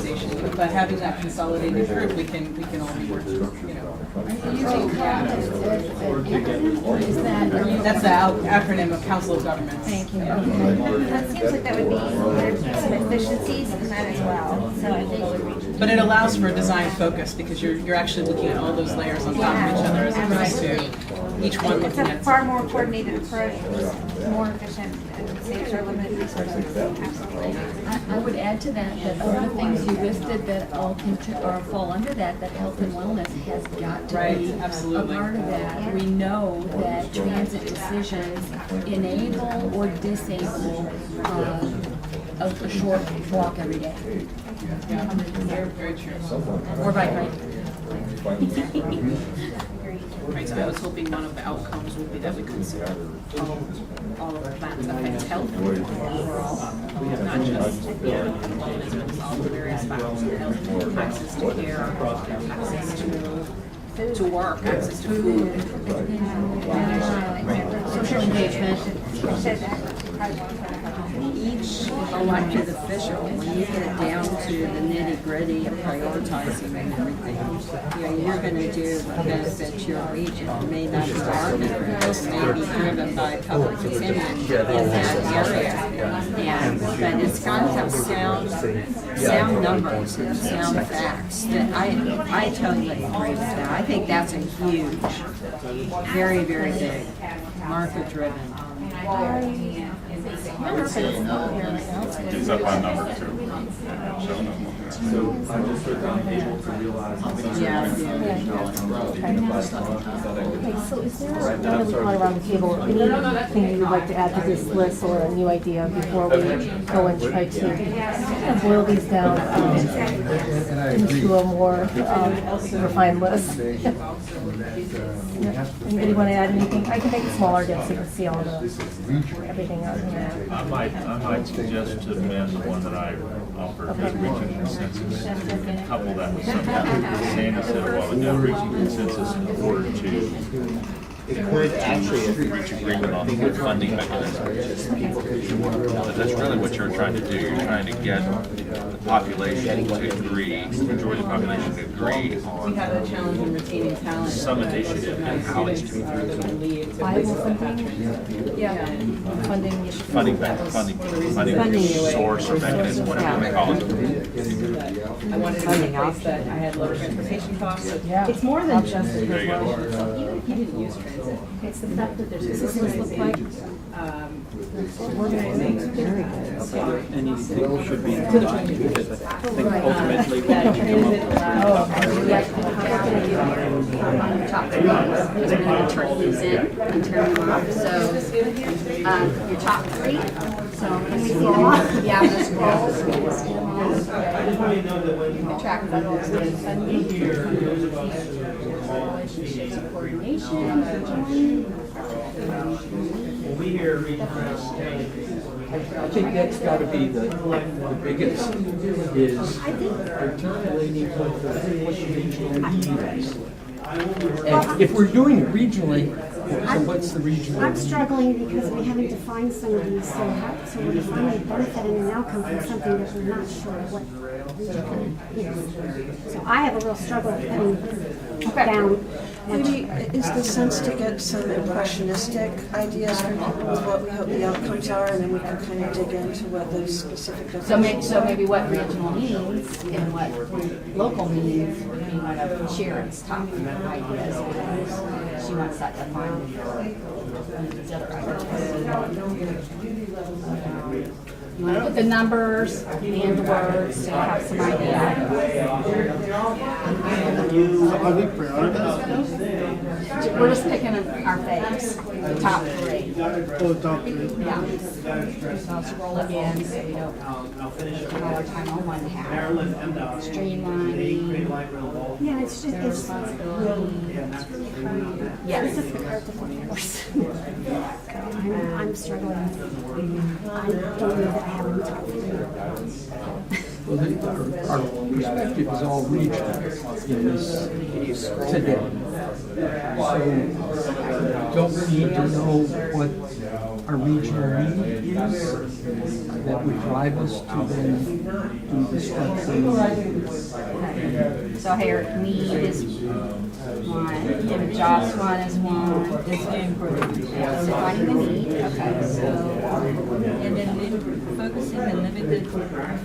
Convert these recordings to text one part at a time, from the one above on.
organization, but having that consolidated group, we can all be, that's the acronym of Council of Governments. Thank you. That seems like that would be there's some efficiencies in that as well. So I think. But it allows for design focus because you're actually looking at all those layers on top of each other as opposed to each one It's looking a at far more coordinated approach, more efficient, and saves our limited resources. Absolutely. I would add to that of the things you listed that all or fall under that health and wellness has got to be absolutely. a part of that. We know that transit decisions enable or disable a short walk every day. Yeah, very, very true. Or bike ride. Right, so I was hoping one of the outcomes would be that we consider all of that affects health overall, not just wellness, but all the various factors of health, access to care, access to work, access to food. Social engagement. Each elected official, when you get down to the nitty gritty of prioritizing and everything, you're going to do what benefits your region. It may not be our interests, may be driven by public opinion in that area. But it's got to have sound numbers and sound facts. That I totally agree with that. I think that's a huge, very, very big, market-driven. It's up on number 2. Show them. So I'm just able to realize how many Okay, so is there, now that we've gone around the table, anything you would like to add to this list or a new idea before we go and try to kind of boil these down into a more refined list? Anybody want to add anything? I can make it smaller again so you can see all the everything on here. I might suggest to amend the one that I offered, okay. Reaching consensus. Couple that with something Sandra said a while ago, reaching consensus in order to it could actually reach agreement on the funding mechanism. But that's really what you're trying to do. You're trying to get the population to agree, the majority of the population to agree We on have a challenge in retaining talent. some initiative and how it's to be Viable funding? Yeah. Funding source or mechanism, whatever you may call it. I wanted to be a place that I had low transportation costs. It's more than just There you go. even if you didn't use transit. It's the fact that there's assistance look like. Organizing. anything should be designed because I think ultimately we need to come up with Top 3 is when you turn these in and turn them off. So your top 3. So can we see them? Yeah, the scrolls. Track federal state funding. Relationships and coordination. I think that's got to be the biggest is articulating what the regional need is. And if we're doing it regionally, so what's the regional? I'm struggling because we haven't defined some of these, so we're defining benefit and an outcome from something that we're not sure what regional is. So I have a real struggle putting down. Maybe is the sense to get some impressionistic ideas from people of what we hope the outcomes are, and then we can kind of dig into what those specific. So maybe what regional means and what local means would be one of Sharon's top ideas. She wants that defined in the other ideas. You want to put the numbers and the words to have some idea. We're just picking our faves, the top 3. Yeah. So I'll scroll again so we don't spend all our time on one tab. Streamlining. Yeah, it's just Yes. it's difficult to force. I'm struggling. I don't know that I have any top 3. Well, our perspective is all regional in this today. So don't we need to know what our regional need is that would drive us to then do the structural. So here, need is one, and jobs one is one, is improvement. Yeah, so finding the need, okay, so. And then focusing the limited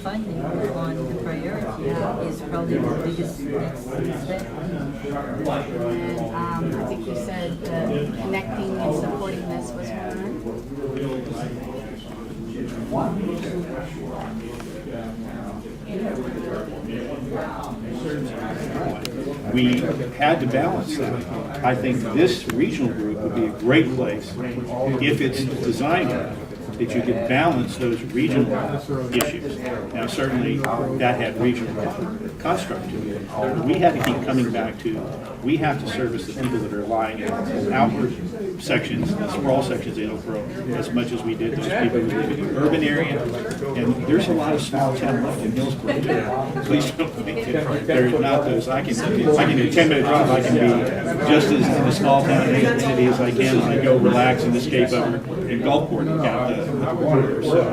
funding on the priority is probably the biggest next step. And I think you said connecting and supporting this was one. We had to balance that. I think this regional group would be a great place if it's designed that you could balance those regional issues. Now, certainly, that had regional construct to it. We had to keep coming back to, we have to service the people that are lying in outward sections, the sprawl sections of Hillsborough, as much as we did those people who live in the urban area. And there's a lot of small town left in Hillsborough, too. Please don't think that there's not those. I can do a 10-minute drive. I can be just as in a small town entity as I can, and I go relax and escape over in Gulfport and out the border. So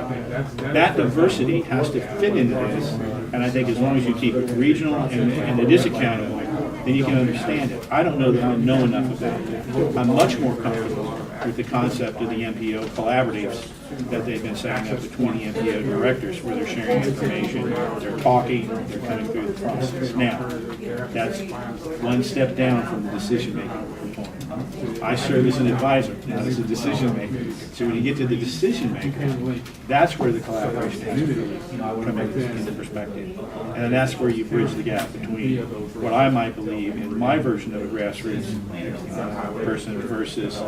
that diversity has to fit into this, and I think as long as you keep it regional and it is accountable, then you can understand it. I don't know that I know enough about that. I'm much more comfortable with the concept of the MPO collaboratives that they've been setting up with 20 MPO directors where they're sharing information, they're talking, they're coming through the process. Now, that's one step down from the decision-making component. I serve as an advisor, not as a decision-maker. So when you get to the decision-maker, that's where the collaboration has to really come into perspective. And that's where you bridge the gap between what I might believe in my version of a grassroots person versus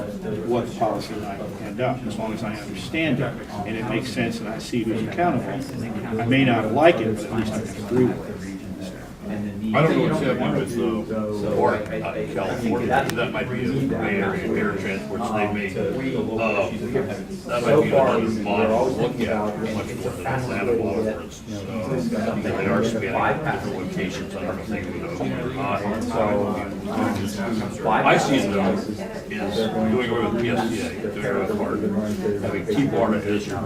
what the policy might end up. As long as I understand it and it makes sense and I see who's accountable, I may not like it, but at least I can agree with it. I don't know what's happening with Bart out in California. That might be a Bay Area air transport, so they may, that might be another model to look at, much more than Atlanta model, for instance. They are spanning different locations. I don't know if they would open or not. I see it though, is doing away with PSCA, doing away with Bart, having key BART as your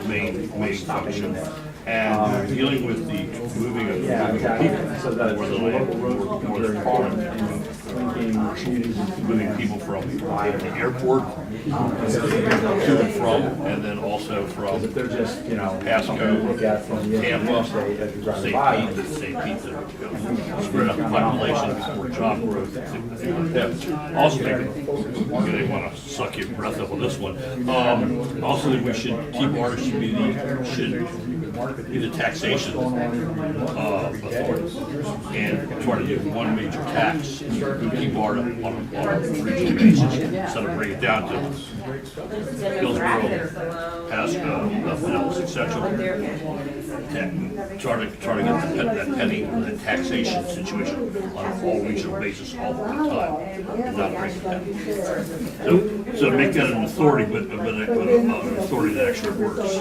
main function. And dealing with the moving of people, where the land, moving people from the airport to and from, and then also from Pasco, Tampa, St. Pete, to spread out the population for job growth. Also, they want to suck your breath up on this one. Also, that we should keep artists should be the taxation authority and try to do one major tax and keep art on a regional basis instead of bring it down to Hillsborough, Pasco, nothing else, etc. Try to get that penny, the taxation situation on a all regional basis all the time and not bring it down. So make that an authority, but an authority that actually works.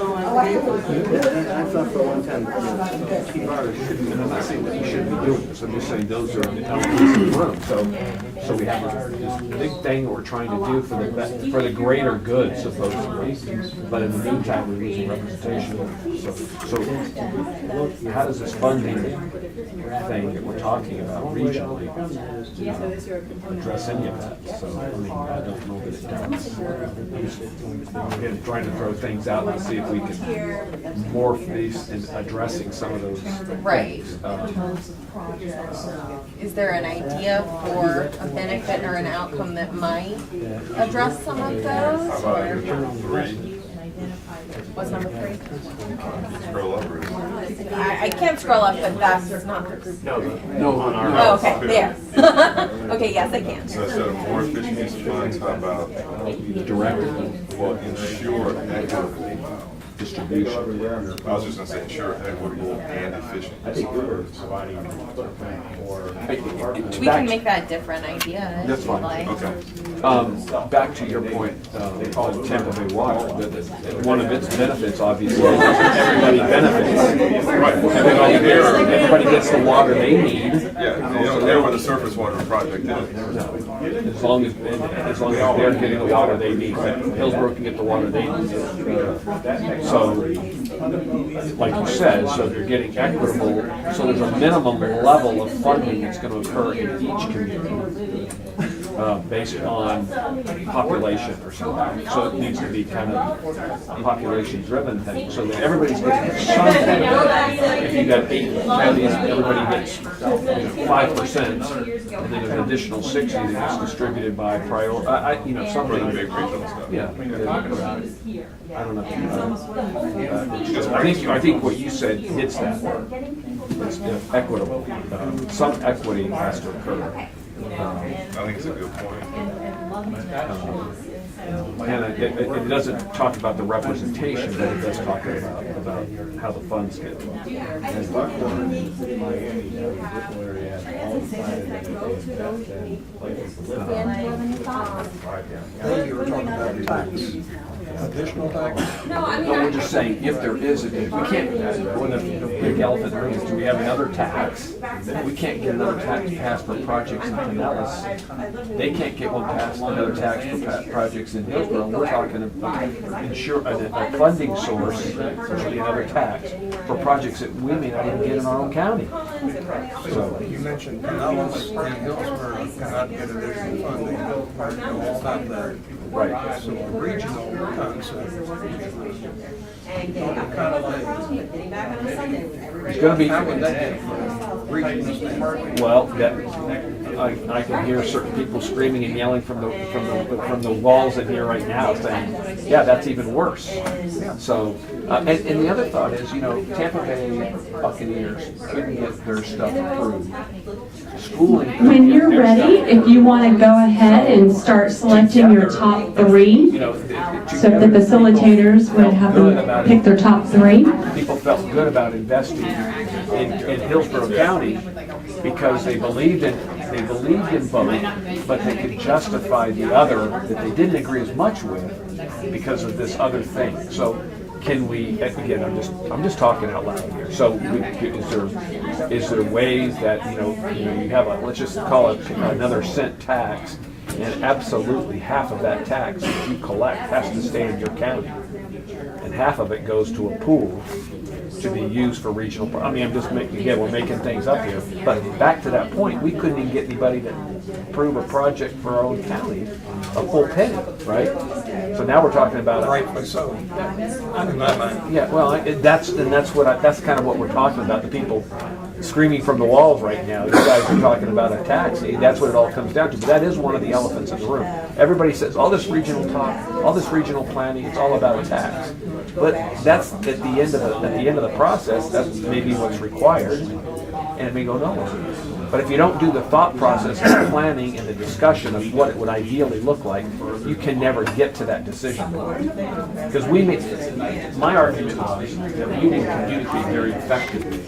I thought for a long time, key artists should be, I'm not saying that we shouldn't be doing this, I'm just saying those are the elements in the room. So we have this big thing that we're trying to do for the greater good, supposedly, but in the meantime, we're losing representation. So how does this funding thing that we're talking about regionally address any of that? So, I mean, I don't know that it does. Again, trying to throw things out and see if we can morph these in addressing some of those. Right. Is there an idea for a benefit or an outcome that might address some of those? Or what's number 3? Scroll over. I can't scroll up, but that's not the group. No, on our. Oh, okay, there. Okay, yes, I can. So instead of more efficient use of funds, how about well, ensure equitable distribution? I was just gonna say ensure equitable and efficient. I think we're providing more. We can make that a different idea. That's if you'd fine. like. Back to your point on Tampabay Water, one of its benefits, obviously, is everybody benefits. Right. Everybody gets the water they need. Yeah, they don't care where the surface water project is. As long as they're getting the water they need. Hillsborough can get the water they need. So, like you said, so they're getting equitable, so there's a minimum level of funding that's going to occur in each community. Based on population or something. So it needs to be kind of a population-driven thing, so that everybody's getting something. If you got 8 counties, everybody gets 5%, and then an additional 60 that gets distributed by something. Yeah. I don't know. I think what you said hits that. It's equitable. Some equity has to occur. I think it's a good point. And it doesn't talk about the representation, but it does talk about how the funds get. You were talking about tax. Additional tax? No, we're just saying if there is, we can't, one of the big elephant in the room is, do we have another tax? We can't get another tax passed for projects in Pinellas. They can't get one passed, another tax for projects in Hillsborough. We're talking about a funding source, which would be another tax, for projects that we may not even get in our own county. So You mentioned Pinellas and Hillsborough cannot get additional funding, part of stop that. right. So a regional concept. Kind of like, It's going to be. how would that be from a regional standpoint? Well, I can hear certain people screaming and yelling from the walls in here right now, saying, "Yeah, that's even worse." So, and the other thought is, Tampabay Buccaneers couldn't get their stuff approved. Schooling. When you're ready, if you want to go ahead and start selecting your top 3, so the facilitators would have them pick their top 3. People felt good about investing in Hillsborough County because they believed in both, but they could justify the other that they didn't agree as much with because of this other thing. So can we, again, I'm just talking out loud here. So is there ways that, you have let's just call it another cent tax, and absolutely half of that tax that you collect has to stay in your county, and half of it goes to a pool to be used for regional. I'm just we're making things up here. But back to that point, we couldn't even get anybody to approve a project for our own county, a full penny, right? So now we're talking about Rightfully so, in my mind. Yeah, well, that's kind of what we're talking about. The people screaming from the walls right now. You guys are talking about a tax. That's what it all comes down to. But that is one of the elephants in the room. Everybody says all this regional talk, all this regional planning, it's all about a tax. But that's at the end of the process. That's maybe what's required, and it may go nowhere. But if you don't do the thought process and the planning and the discussion of what it would ideally look like, you can never get to that decision. Because my argument was that we didn't communicate very effectively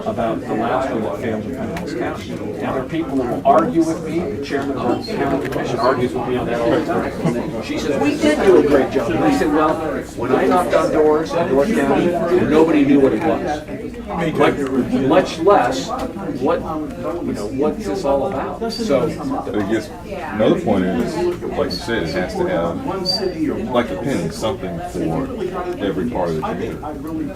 about the last one that failed in Pinellas County. Now, there are people who will argue with me. The chairman of the county commission argues with me on that all the time. She says, we did do a great job. And I said, well, when I knocked on doors in North County, nobody knew what it was. Much less, what's this all about? So, I guess another point is, like you said, it has to have, like a penny, something for every part of the community.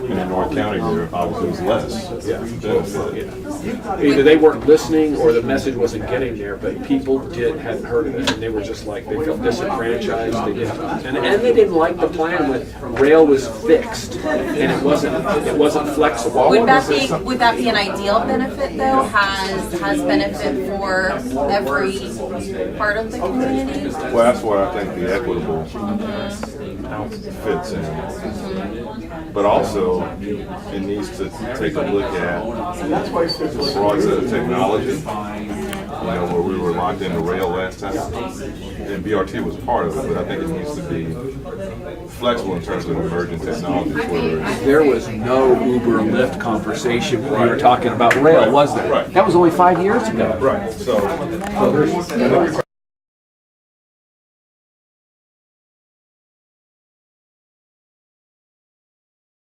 And in North County, there obviously was less. Yeah. Either they weren't listening or the message wasn't getting there, but people hadn't heard of it, and they were just like, they felt disenfranchised. And they didn't like the plan when rail was fixed and it wasn't flexible. Would that be an ideal benefit though? Has benefit for every part of the community? Well, that's where I think the equitable fits in. But also, it needs to take a look at the broad set of technology you know, where we were locked into rail last time. And BRT was part of it, but I think it needs to be flexible in terms of emerging technologies. There was no Uber Lyft conversation when we were talking about rail, was there? Right. That was only 5 years ago. Right. So there's